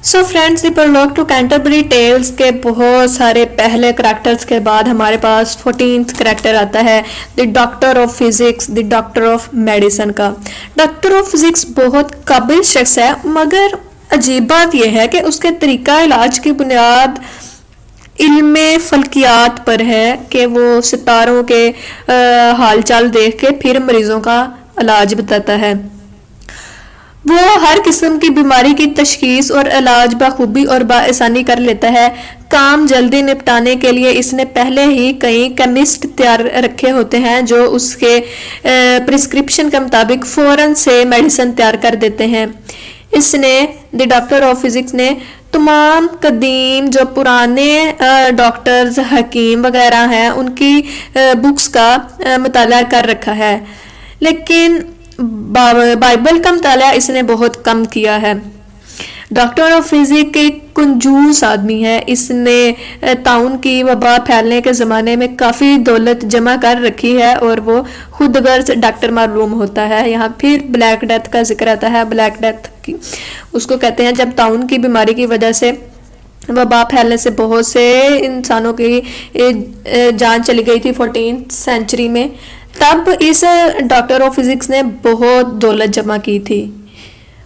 So friends, the prologue to Canterbury Tales کے بہت سارے پہلے کریکٹرز کے بعد ہمارے پاس 14th کریکٹر آتا ہے the doctor of physics, the doctor of medicine کا۔ ڈاکٹر آف فزکس بہت قابل شخص ہے، مگر عجیب بات یہ ہے کہ اس کے طریقہ علاج کی بنیاد علم فلکیات پر ہے کہ وہ ستاروں کے حال چال دیکھ کے پھر مریضوں کا علاج بتاتا ہے۔ وہ ہر قسم کی بیماری کی تشخیص اور علاج بخوبی اور بآسانی کر لیتا ہے۔ کام جلدی نپٹانے کے لیے اس نے پہلے ہی کئی کیمسٹ تیار رکھے ہوتے ہیں جو اس کے پرسکرپشن کے مطابق فوراً سے میڈیسن تیار کر دیتے ہیں۔ اس نے دی ڈاکٹر آف فزکس نے تمام قدیم جو پرانے ڈاکٹرز، حکیم وغیرہ ہیں ان کی بکس کا مطالعہ کر رکھا ہے، لیکن بائبل کا مطالعہ اس نے بہت کم کیا ہے۔ ڈاکٹر آف فزکس ایک کنجوس آدمی ہے۔ اس نے طاعون کی وبا پھیلنے کے زمانے میں کافی دولت جمع کر رکھی ہے اور وہ خود غرض ڈاکٹر معلوم ہوتا ہے۔ یہاں پھر بلیک ڈیتھ کا ذکر آتا ہے۔ بلیک ڈیتھ اس کو کہتے ہیں جب طاعون کی بیماری کی وجہ سے وبا پھیلنے سے بہت سے انسانوں کی جان چلی گئی تھی 14th سینچری میں، تب اس ڈاکٹر آف فزکس نے بہت دولت جمع کی تھی۔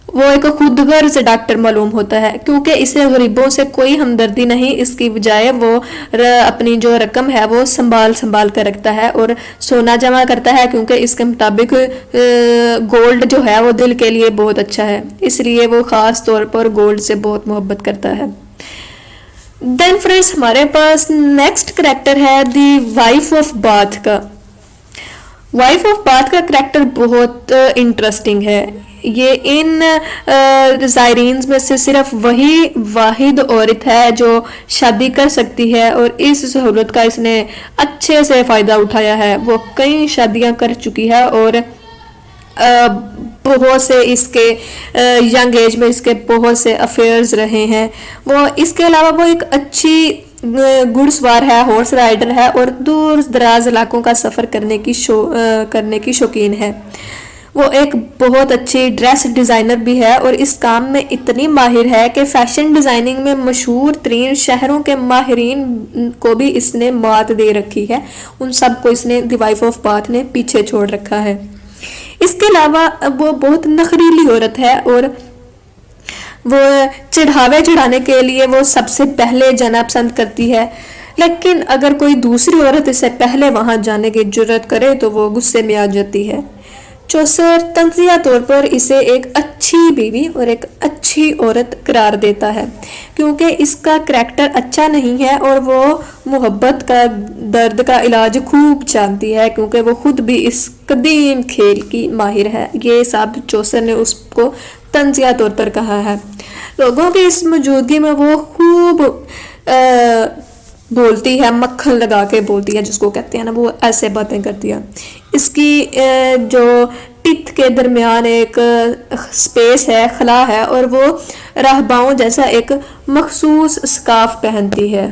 وہ ایک خود غرض ڈاکٹر معلوم ہوتا ہے کیونکہ اسے غریبوں سے کوئی ہمدردی نہیں، اس کی بجائے وہ اپنی جو رقم ہے وہ سنبھال کر رکھتا ہے اور سونا جمع کرتا ہے کیونکہ اس کے مطابق گولڈ جو ہے وہ دل کے لیے بہت اچھا ہے، اس لیے وہ خاص طور پر گولڈ سے بہت محبت کرتا ہے۔ دین فرینڈس، ہمارے پاس نیکسٹ کریکٹر ہے دی وائف آف باتھ کا۔ وائف آف باتھ کا کریکٹر بہت انٹرسٹنگ ہے۔ یہ ان زائرین میں سے صرف وہی واحد عورت ہے جو شادی کر سکتی ہے اور اس سہولت کا اس نے اچھے سے فائدہ اٹھایا ہے۔ وہ کئی شادیاں کر چکی ہے اور بہت سے اس کے ینگ ایج میں اس کے بہت سے افیئرز رہے ہیں۔ وہ اس کے علاوہ وہ ایک اچھی گھڑ سوار ہے، ہارس رائڈر ہے اور دور دراز علاقوں کا سفر کرنے کی شوقین ہے۔ وہ ایک بہت اچھی ڈریس ڈیزائنر بھی ہے اور اس کام میں اتنی ماہر ہے کہ فیشن ڈیزائننگ میں مشہور ترین شہروں کے ماہرین کو بھی اس نے مات دے رکھی ہے۔ ان سب کو اس نے دی وائف آف باتھ نے پیچھے چھوڑ رکھا ہے۔ اس کے علاوہ وہ بہت نخریلی عورت ہے اور وہ چڑھاوے چڑھانے کے لیے وہ سب سے پہلے جانا پسند کرتی ہے، لیکن اگر کوئی دوسری عورت اس سے پہلے وہاں جانے کی جرات کرے تو وہ غصے میں آ جاتی ہے۔ چوسر تنزیہ طور پر اسے ایک اچھی بیوی اور ایک اچھی عورت قرار دیتا ہے کیونکہ اس کا کریکٹر اچھا نہیں ہے اور وہ محبت کا درد کا علاج خوب جانتی ہے کیونکہ وہ خود بھی اس قدیم کھیل کی ماہر ہے۔ یہ سب چوسر نے اس کو تنزیہ طور پر کہا ہے۔ لوگوں کی اس موجودگی میں وہ خوب بولتی ہے، مکھن لگا کے بولتی ہے جس کو کہتے ہیں نا، وہ ایسے باتیں کرتی ہے۔ اس کی جو ٹیتھ کے درمیان ایک سپیس ہے، خلا ہے، اور وہ راہباؤں جیسا ایک مخصوص سکارف پہنتی ہے۔